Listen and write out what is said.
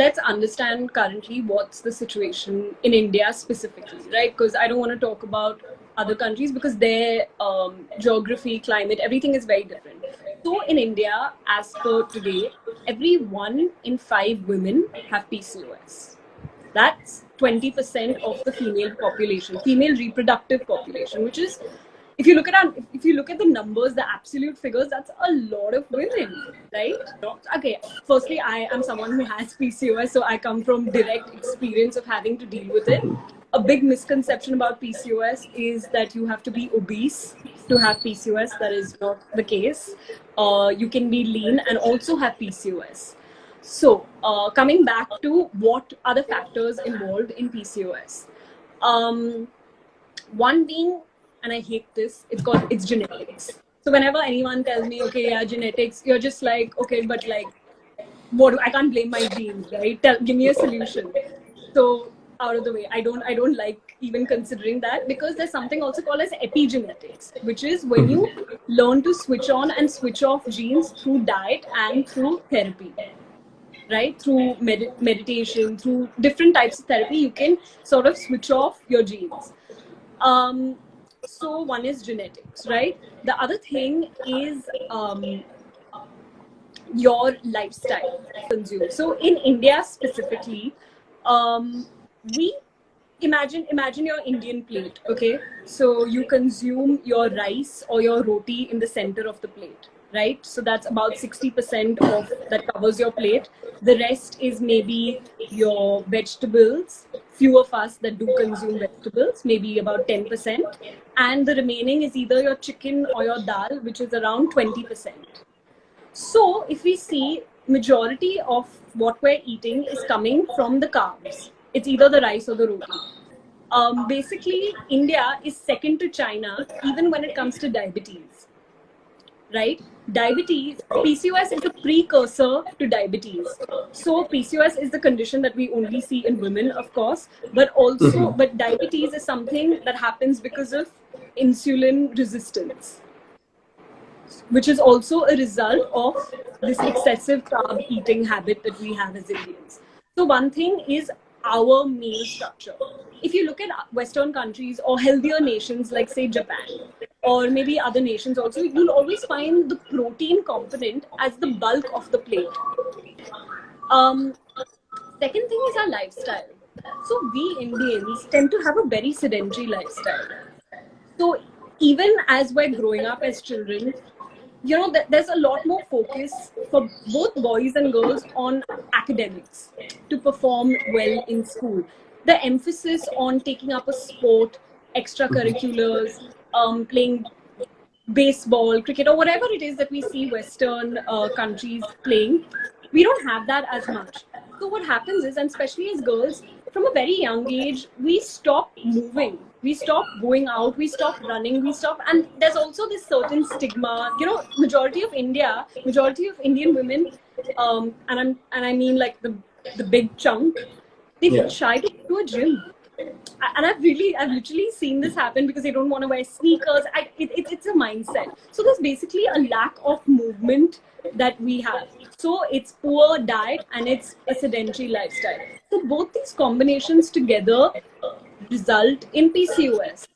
let's understand currently what's the situation in India specifically, right? Because I don't want to talk about other countries because their geography, climate, everything is very different. So in India, as per today, every 1 in 5 women have PCOS. That's 20% of the female population, female reproductive population, which is, if you look at the numbers, the absolute figures, that's a lot of women, right? Okay, firstly, I am someone who has PCOS, so I come from direct experience of having to deal with it. A big misconception about PCOS is that you have to be obese to have PCOS. That is not the case. You can be lean and also have PCOS. So, coming back to what are the factors involved in PCOS. One being, and I hate this, it's genetics. So whenever anyone tells me, okay, yeah, genetics, you're just like, okay, but like, I can't blame my genes, right? Give me a solution. So out of the way, I don't like even considering that, because there's something also called as epigenetics, which is when you learn to switch on and switch off genes through diet and through therapy, right? Through meditation, through different types of therapy, you can sort of switch off your genes. So one is genetics, right? The other thing is your lifestyle consume. So in India specifically, we imagine your Indian plate, okay? So you consume your rice or your roti in the center of the plate, right? So that's about 60% of that covers your plate. The rest is maybe your vegetables. Few of us that do consume vegetables, maybe about 10%. And the remaining is either your chicken or your dal, which is around 20%. So if we see, majority of what we're eating is coming from the carbs. It's either the rice or the roti. Basically, India is second to China, even when it comes to diabetes. Right? Diabetes, PCOS is a precursor to diabetes. So PCOS is the condition that we only see in women, of course, but also, but diabetes is something that happens because of insulin resistance, which is also a result of this excessive carb eating habit that we have as Indians. So one thing is our meal structure. If you look at Western countries or healthier nations like say Japan or maybe other nations also, you'll always find the protein component as the bulk of the plate. Second thing is our lifestyle. So we Indians tend to have a very sedentary lifestyle. So even as we're growing up as children, you know, there's a lot more focus for both boys and girls on academics to perform well in school. The emphasis on taking up a sport, extracurriculars, playing baseball, cricket, or whatever it is that we see Western countries playing, we don't have that as much. So what happens is, and especially as girls, from a very young age, we stop moving. We stop going out, we stop running, and there's also this certain stigma, you know, majority of Indian women, and I mean like the big chunk, they feel shy to go to a gym. And I've literally seen this happen because they don't want to wear sneakers. It's a mindset. So there's basically a lack of movement that we have. So it's poor diet and it's a sedentary lifestyle. So both these combinations together result in PCOS.